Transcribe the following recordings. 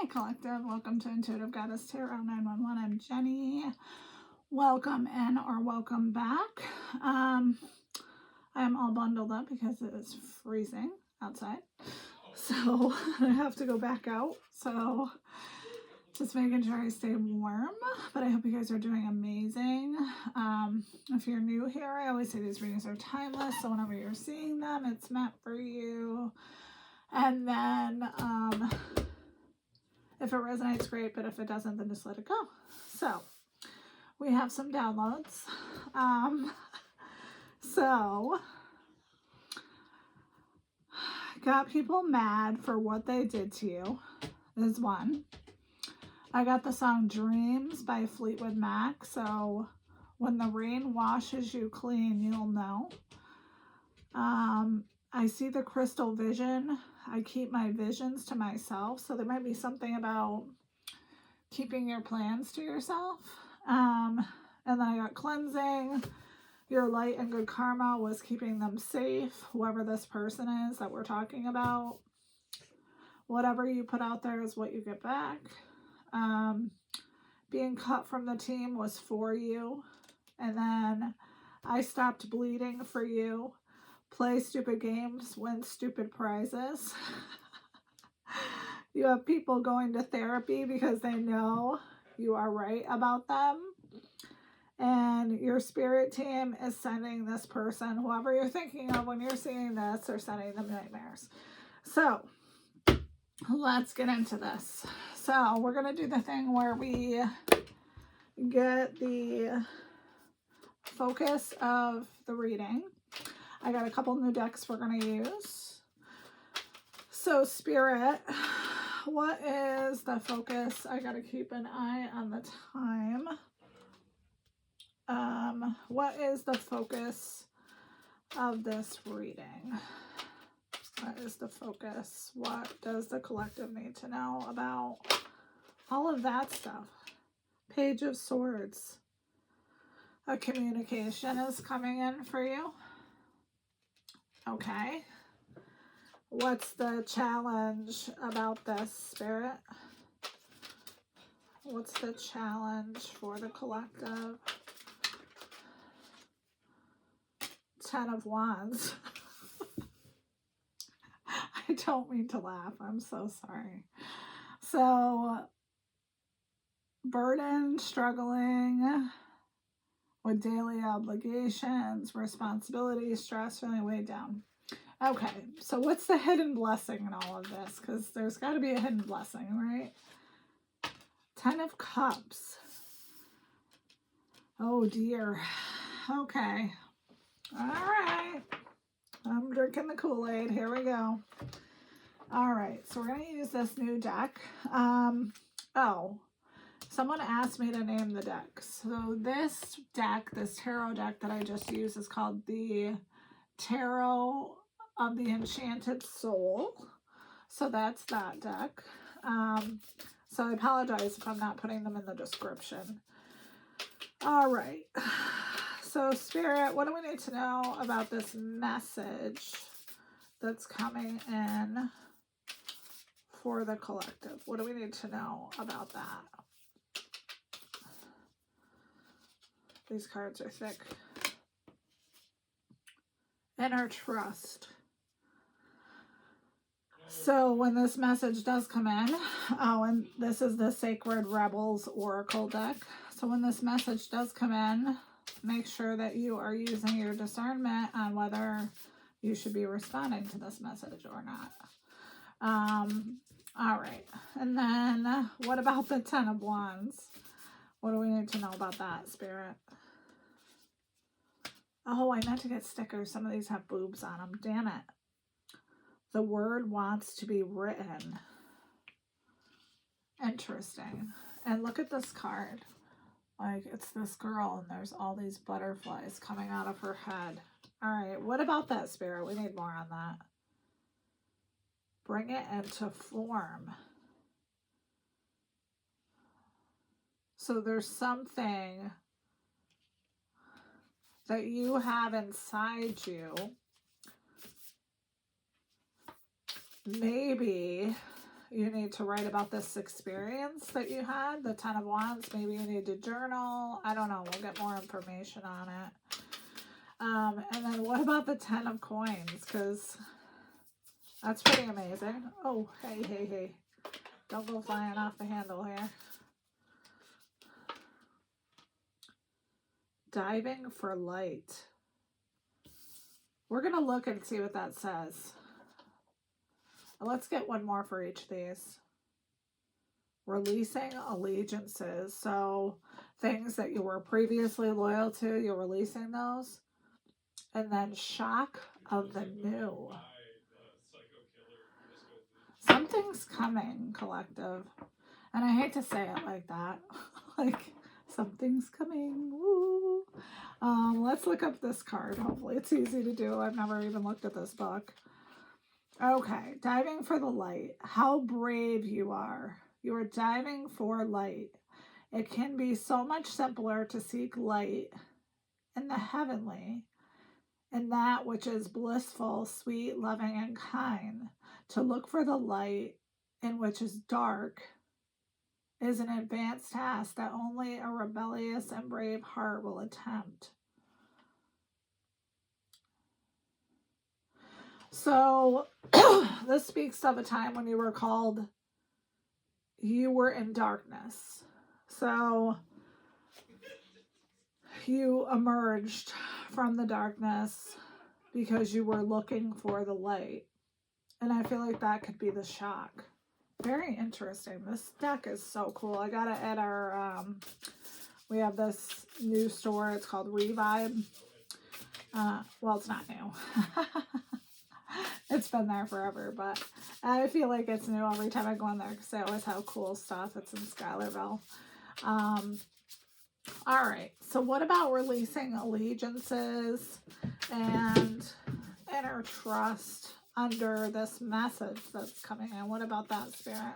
Hi, Collective. Welcome to Intuitive Goddess Tarot 911. I'm Jenny. Welcome in or welcome back. I am all bundled up because it is freezing outside. So I have to go back out. So just making sure I stay warm. But I hope you guys are doing amazing. If you're new here, I always say these readings are timeless. So whenever you're seeing them, it's meant for you. And then if it resonates, great, but if it doesn't, then just let it go. So we have some downloads. So got people mad for what they did to you is one. I got the song Dreams by Fleetwood Mac. So when the rain washes you clean, you'll know. I see the crystal vision. I keep my visions to myself. So there might be something about keeping your plans to yourself. And then I got cleansing. Your light and good karma was keeping them safe. Whoever this person is that we're talking about. Whatever you put out there is what you get back. Being cut from the team was for you. And then I stopped bleeding for you. Play stupid games, win stupid prizes. You have people going to therapy because they know you are right about them. And your spirit team is sending this person, whoever you're thinking of when you're seeing this, they're sending them nightmares. So let's get into this. So we're going to do the thing where we get the focus of the reading. I got a couple new decks we're going to use. So Spirit, what is the focus? I got to keep an eye on the time. What is the focus of this reading? What is the focus? What does the collective need to know about all of that stuff? Page of Swords. A communication is coming in for you. Okay. What's the challenge about this, Spirit? What's the challenge for the collective? 10 of Wands. I don't mean to laugh. I'm so sorry. So, burden, struggling with daily obligations, responsibilities, stress, feeling weighed down. Okay, so what's the hidden blessing in all of this? Because there's got to be a hidden blessing, right? 10 of Cups. Oh, dear. Okay. All right. I'm drinking the Kool-Aid. Here we go. All right, so we're going to use this new deck. Someone asked me to name the deck. So this deck, this tarot deck that I just used is called the Tarot of the Enchanted Soul. So that's that deck. So I apologize if I'm not putting them in the description. All right. So Spirit, what do we need to know about this message that's coming in for the collective? What do we need to know about that? These cards are thick. Inner trust. So when this message does come in, and this is the Sacred Rebels Oracle deck. So when this message does come in, make sure that you are using your discernment on whether you should be responding to this message or not. All right. And then what about the 10 of Wands? What do we need to know about that, Spirit? Oh, I meant to get stickers. Some of these have boobs on them. Damn it. The word wants to be written. Interesting. And look at this card. Like, it's this girl, and there's all these butterflies coming out of her head. All right, what about that, Spirit? We need more on that. Bring it into form. So there's something that you have inside you. Maybe you need to write about this experience that you had, the 10 of Wands. Maybe you need to journal. I don't know. We'll get more information on it. And then what about the 10 of Coins? Because that's pretty amazing. Oh, hey. Don't go flying off the handle here. Diving for light. We're going to look and see what that says. Let's get one more for each of these. Releasing allegiances. So things that you were previously loyal to, you're releasing those. And then shock of the new. Something's coming, collective. And I hate to say it like that. Like, something's coming. Woo. Let's look up this card. Hopefully it's easy to do. I've never even looked at this book. Okay, diving for the light. How brave you are. You are diving for light. It can be so much simpler to seek light in the heavenly, in that which is blissful, sweet, loving, and kind. To look for the light in which is dark is an advanced task that only a rebellious and brave heart will attempt. So this speaks of a time when you were called, you were in darkness. So you emerged from the darkness because you were looking for the light. And I feel like that could be the shock. Very interesting. This deck is so cool. I got it at our, we have this new store. It's called Revive. Well, it's not new. It's been there forever, but I feel like it's new every time I go in there because they always have cool stuff. It's in Schuylerville. All right. So what about releasing allegiances and inner trust under this message that's coming in? What about that, Spirit?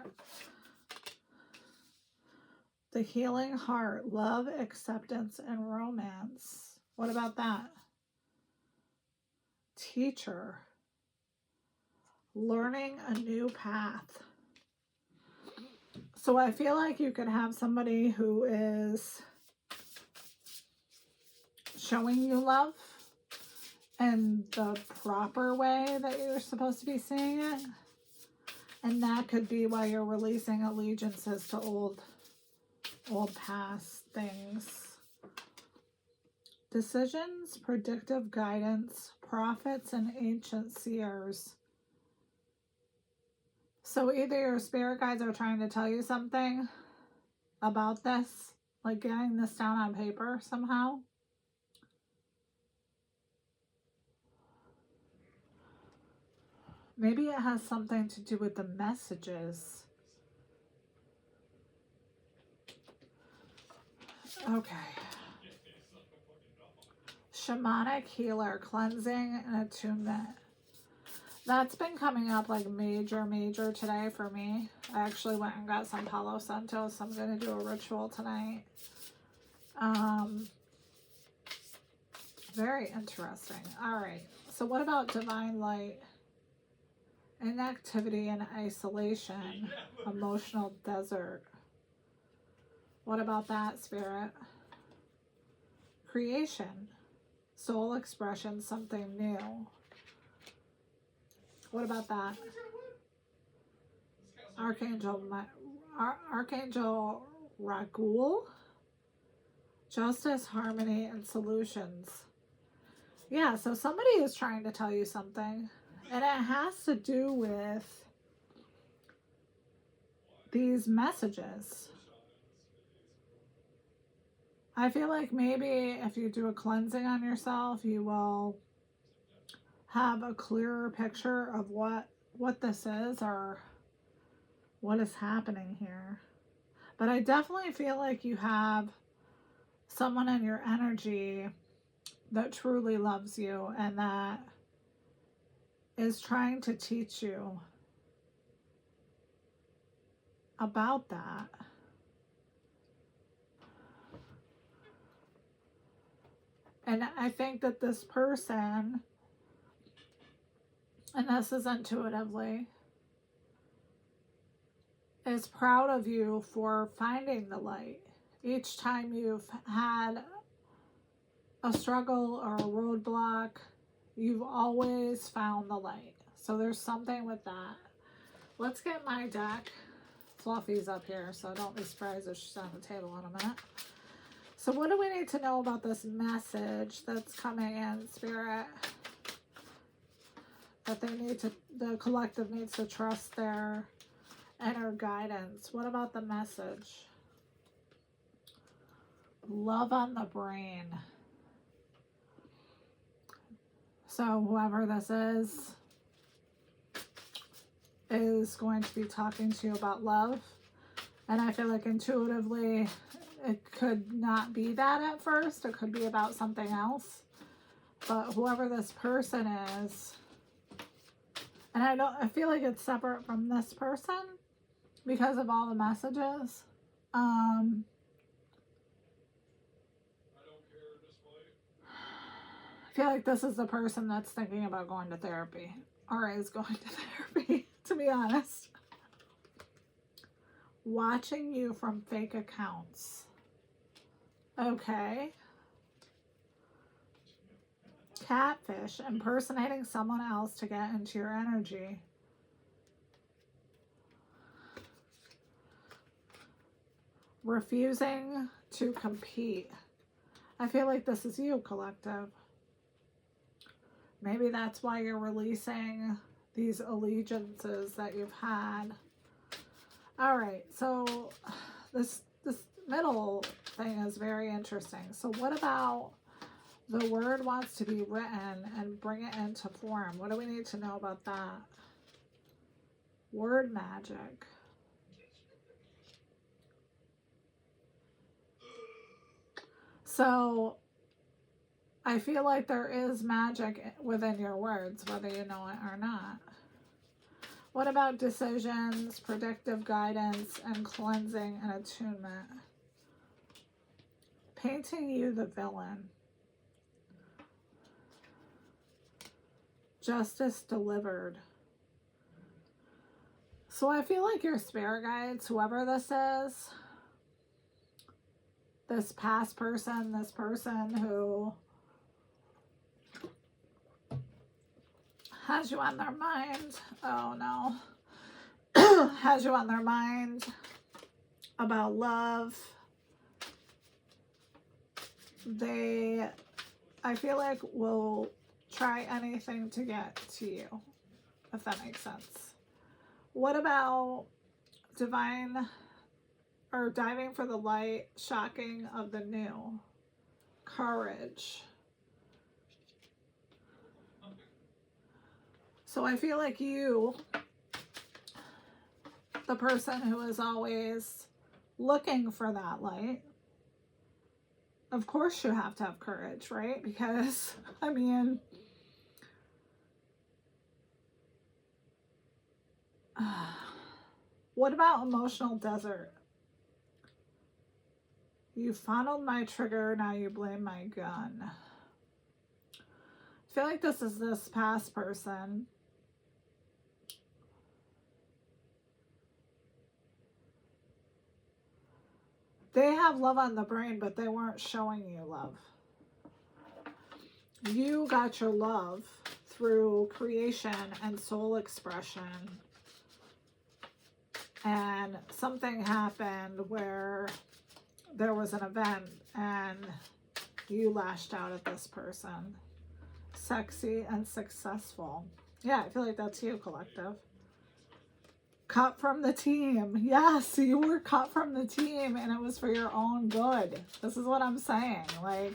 The healing heart, love, acceptance, and romance. What about that? Teacher, learning a new path. So I feel like you could have somebody who is showing you love in the proper way that you're supposed to be seeing it. And that could be why you're releasing allegiances to old past things. Decisions, predictive guidance, prophets, and ancient seers. So either your spirit guides are trying to tell you something about this, like getting this down on paper somehow. Maybe it has something to do with the messages. Okay. Shamanic healer, cleansing and attunement. That's been coming up like major today for me. I actually went and got some Palo Santo, so I'm going to do a ritual tonight. Very interesting. All right. So what about divine light? Inactivity and isolation. Emotional desert. What about that, Spirit? Creation. Soul expression, something new. What about that? Archangel Raguel. Justice, harmony, and solutions. Yeah, so somebody is trying to tell you something. And it has to do with these messages. I feel like maybe if you do a cleansing on yourself, you will have a clearer picture of what this is or what is happening here. But I definitely feel like you have someone in your energy that truly loves you and that is trying to teach you about that. And I think that this person, and this is intuitively, is proud of you for finding the light. Each time you've had a struggle or a roadblock, you've always found the light. So there's something with that. Let's get my deck. Fluffy's up here, so don't be surprised if she's on the table in a minute. So what do we need to know about this message that's coming in, Spirit? That they need to, the collective needs to trust their inner guidance. What about the message? Love on the brain. So whoever this is going to be talking to you about love. And I feel like intuitively it could not be that at first. It could be about something else. But whoever this person is, and I feel like it's separate from this person because of all the messages. I feel like this is the person that's thinking about going to therapy or is going to therapy, to be honest. Watching you from fake accounts. Okay. Catfish, impersonating someone else to get into your energy. Refusing to compete. I feel like this is you, collective. Maybe that's why you're releasing these allegiances that you've had. All right, so this middle thing is very interesting. So what about the word wants to be written and bring it into form? What do we need to know about that? Word magic. So I feel like there is magic within your words, whether you know it or not. What about decisions, predictive guidance, and cleansing and attunement? Painting you the villain. Justice delivered. So I feel like your spirit guides, whoever this is, this past person, this person who has you on their mind. Oh no. Has you on their mind about love. They, I feel like, will try anything to get to you, if that makes sense. What about divine or diving for the light, shocking of the new? Courage. So I feel like you, the person who is always looking for that light, of course you have to have courage, right? Because, I mean, what about emotional desert? You funneled my trigger, now you blame my gun. I feel like this is this past person. They have love on the brain, but they weren't showing you love. You got your love through creation and soul expression. And something happened where there was an event and you lashed out at this person. Sexy and successful. Yeah, I feel like that's you, collective. Cut from the team. Yes, you were cut from the team and it was for your own good. This is what I'm saying. Like,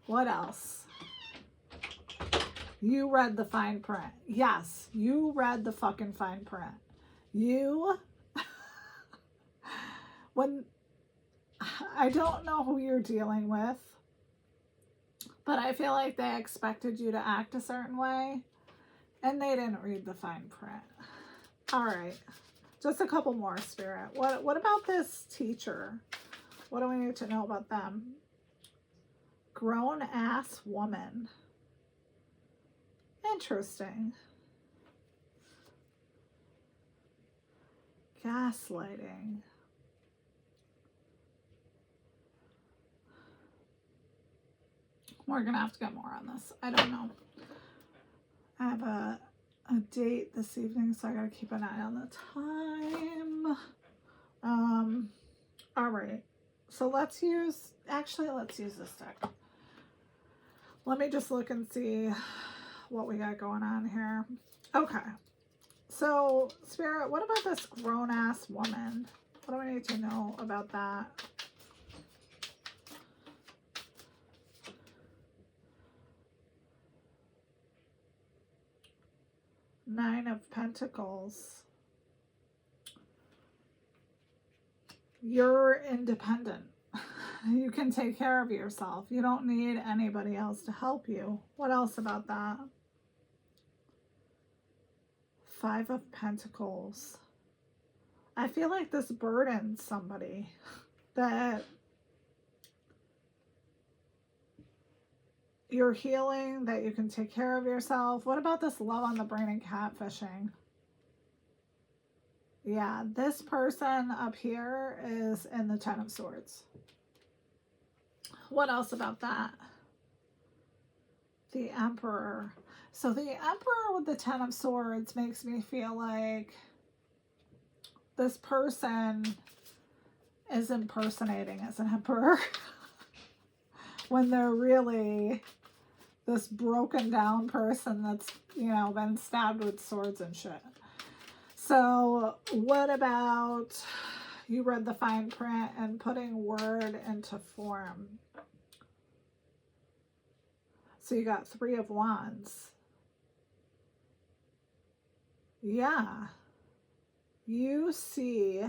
what else? You read the fine print. Yes, you read the fucking fine print. You, when, I don't know who you're dealing with, but I feel like they expected you to act a certain way and they didn't read the fine print. All right, just a couple more, Spirit. What about this teacher? What do we need to know about them? Grown ass woman. Interesting. Gaslighting. We're going to have to get more on this. I don't know. I have a date this evening, so I got to keep an eye on the time. All right. So let's use this deck. Let me just look and see what we got going on here. Okay. So, Spirit, what about this grown-ass woman? What do I need to know about that? Nine of Pentacles. You're independent. You can take care of yourself. You don't need anybody else to help you. What else about that? Five of Pentacles. I feel like this burdens somebody. That you're healing, that you can take care of yourself. What about this love on the brain and catfishing? Yeah, this person up here is in the Ten of Swords. What else about that? The Emperor. So the Emperor with the Ten of Swords makes me feel like this person is impersonating as an emperor when they're really this broken down person that's, you know, been stabbed with swords and shit. So what about, you read the fine print and putting word into form. So you got Three of Wands. Yeah. You see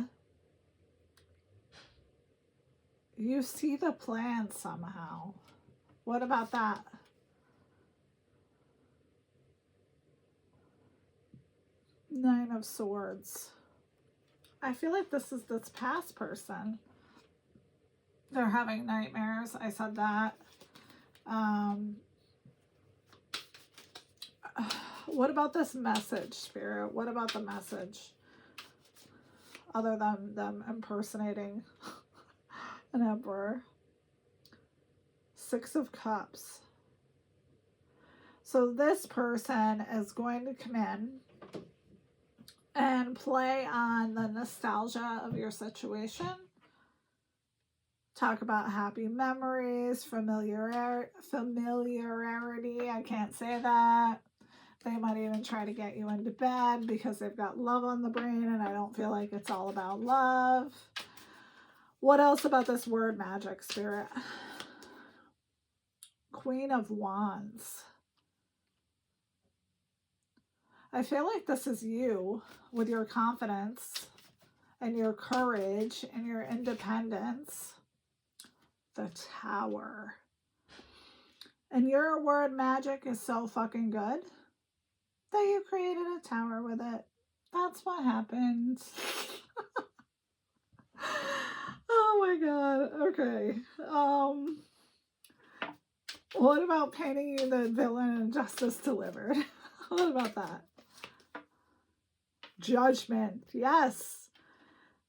the plan somehow. What about that? Nine of Swords. I feel like this is this past person. They're having nightmares. I said that. What about this message, Spirit? What about the message? Other than them impersonating an emperor. Six of Cups. So this person is going to come in and play on the nostalgia of your situation. Talk about happy memories, familiarity. I can't say that. They might even try to get you into bed because they've got love on the brain, and I don't feel like it's all about love. What else about this word magic, Spirit? Queen of Wands. I feel like this is you with your confidence and your courage and your independence. The Tower. And your word magic is so fucking good that you created a tower with it. That's what happened. Oh my god. Okay. What about painting you the villain in Justice Delivered? What about that? Judgment. Yes.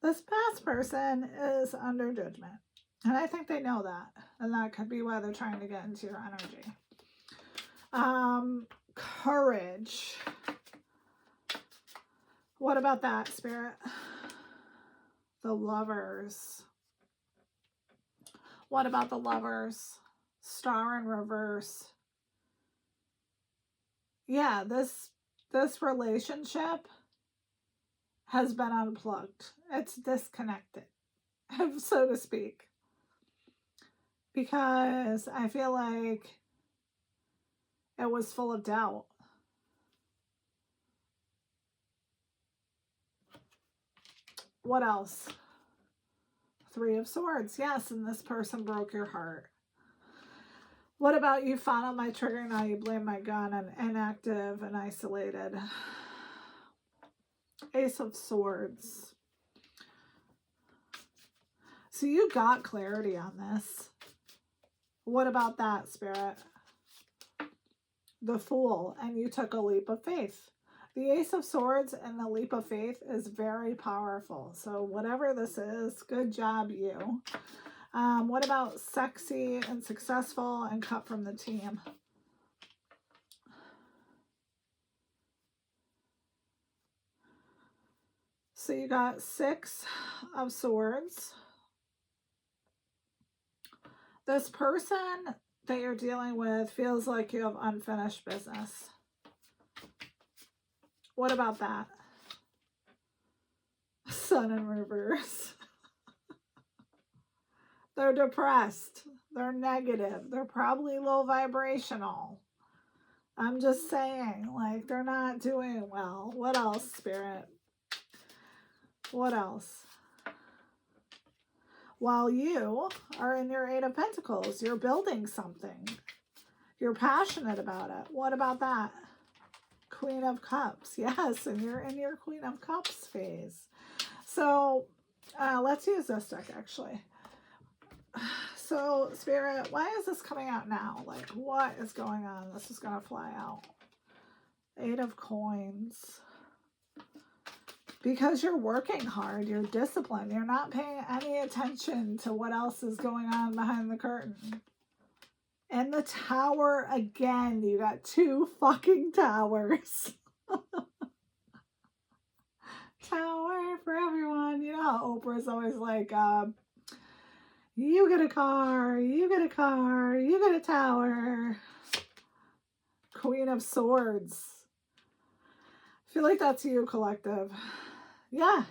This past person is under judgment. And I think they know that. And that could be why they're trying to get into your energy. Courage. What about that, Spirit? The Lovers. What about the Lovers? Star in reverse. Yeah, this relationship has been unplugged. It's disconnected, so to speak. Because I feel like it was full of doubt. What else? Three of Swords. Yes, and this person broke your heart. What about you found out my trigger, now you blame my gun, and inactive and isolated. Ace of Swords. So you got clarity on this. What about that, Spirit? The Fool, and you took a leap of faith. The Ace of Swords and the Leap of Faith is very powerful. So whatever this is, good job, you. What about sexy and successful and cut from the team? So you got 6 of Swords. This person that you're dealing with feels like you have unfinished business. What about that? Sun in reverse. They're depressed. They're negative. They're probably low vibrational. I'm just saying, like, they're not doing well. What else, Spirit? What else? While you are in your 8 of Pentacles, you're building something. You're passionate about it. What about that? Queen of Cups. Yes, and you're in your Queen of Cups phase. So let's use this deck, actually. So, Spirit, why is this coming out now? Like, what is going on? This is going to fly out. 8 of Coins. Because you're working hard, you're disciplined, you're not paying any attention to what else is going on behind the curtain. And the Tower again, you got 2 fucking towers. Tower for everyone. You know how Oprah's always like, you get a car, you get a car, you get a tower. Queen of Swords. I feel like that's you, collective. Yeah,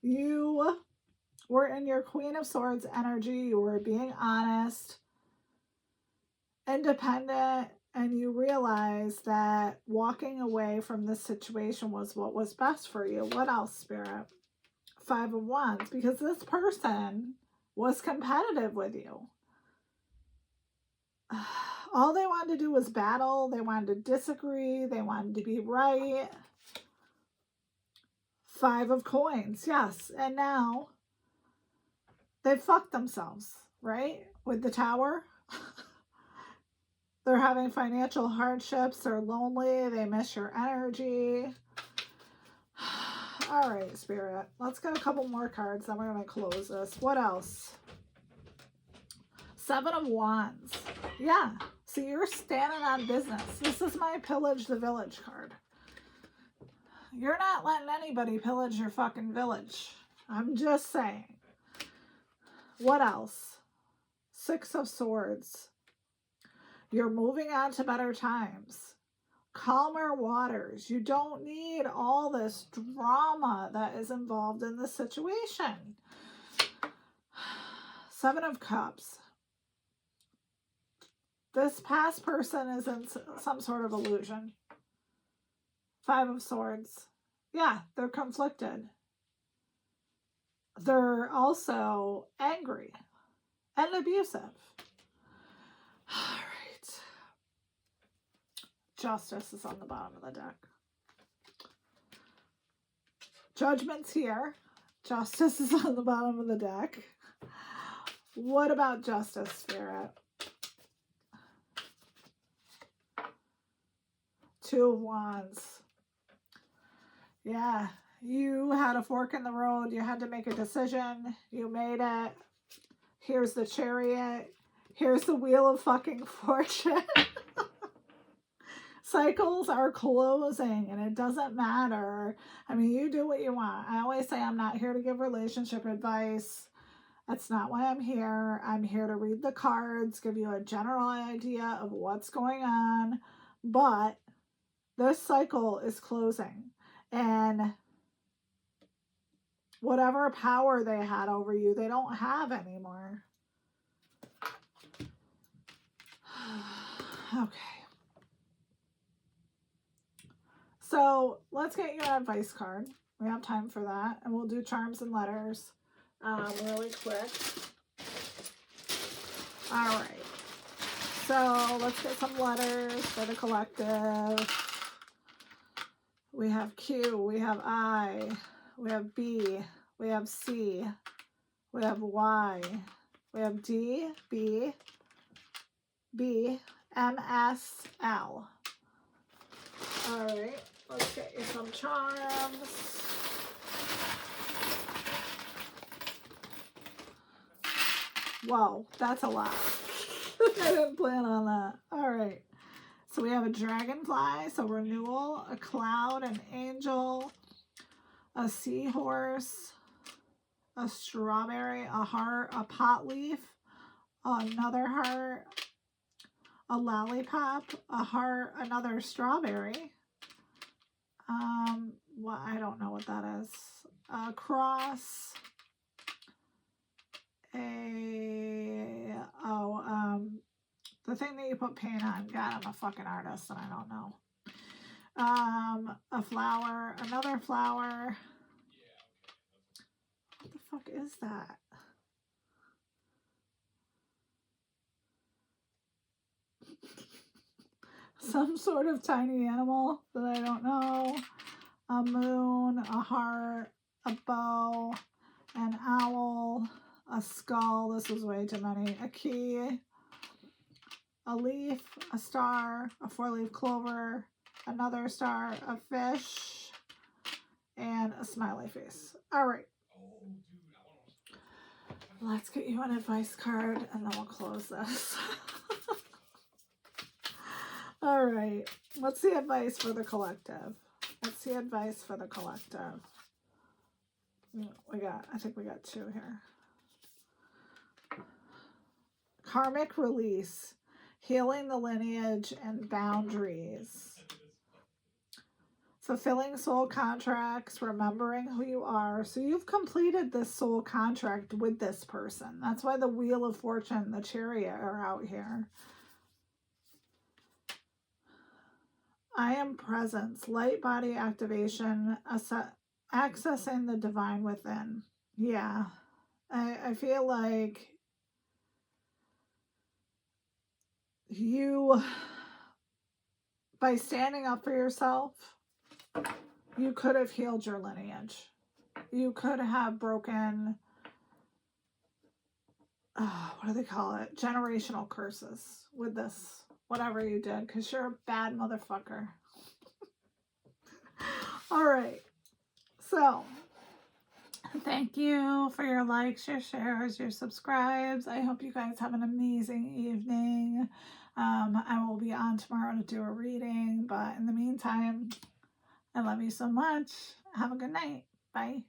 you were in your Queen of Swords energy. You were being honest, independent, and you realized that walking away from this situation was what was best for you. What else, Spirit? 5 of Wands, because this person was competitive with you. All they wanted to do was battle. They wanted to disagree. They wanted to be right. 5 of Coins, yes. And now they fucked themselves, right? With the Tower. They're having financial hardships. They're lonely. They miss your energy. All right, Spirit. Let's get a couple more cards. Then we're going to close this. What else? 7 of Wands. Yeah. So you're standing on business. This is my Pillage the Village card. You're not letting anybody pillage your fucking village. I'm just saying. What else? 6 of Swords. You're moving on to better times. Calmer waters. You don't need all this drama that is involved in this situation. 7 of Cups. This past person is in some sort of illusion. 5 of Swords. Yeah, they're conflicted. They're also angry and abusive. All right. Justice is on the bottom of the deck. Judgment's here. Justice is on the bottom of the deck. What about Justice, Spirit? 2 of Wands. Yeah, you had a fork in the road. You had to make a decision. You made it. Here's the Chariot. Here's the Wheel of fucking Fortune. Cycles are closing, and it doesn't matter. I mean, you do what you want. I always say I'm not here to give relationship advice. That's not why I'm here. I'm here to read the cards, give you a general idea of what's going on. But this cycle is closing. And whatever power they had over you, they don't have anymore. Okay. So let's get you an advice card. We have time for that. And we'll do charms and letters really quick. All right. So let's get some letters for the collective. We have Q, we have I, we have B, we have C, we have Y, we have D, B, B, M, S, L. All right. Let's get you some charms. Whoa, that's a lot. I didn't plan on that. All right. So we have a dragonfly, so renewal, a cloud, an angel, a seahorse, a strawberry, a heart, a pot leaf, another heart, a lollipop, a heart, another strawberry. Well, I don't know what that is. A cross, the thing that you put paint on. God, I'm a fucking artist and I don't know. A flower, another flower. What the fuck is that? Some sort of tiny animal that I don't know. A moon, a heart, a bow, an owl, a skull. This was way too many. A key, a leaf, a star, a four-leaf clover, another star, a fish, and a smiley face. All right. Let's get you an advice card and then we'll close this. All right. What's the advice for the collective? What's the advice for the collective? I think we got two here. Karmic release, healing the lineage and boundaries. Fulfilling soul contracts, remembering who you are. So you've completed this soul contract with this person. That's why the Wheel of Fortune, the Chariot are out here. I am presence, light body activation, accessing the divine within. Yeah, I feel like you, by standing up for yourself, you could have healed your lineage. You could have broken, what do they call it? Generational curses with this. Whatever you did, because you're a bad motherfucker. All right. So, thank you for your likes, your shares, your subscribes. I hope you guys have an amazing evening. I will be on tomorrow to do a reading, but in the meantime, I love you so much. Have a good night. Bye.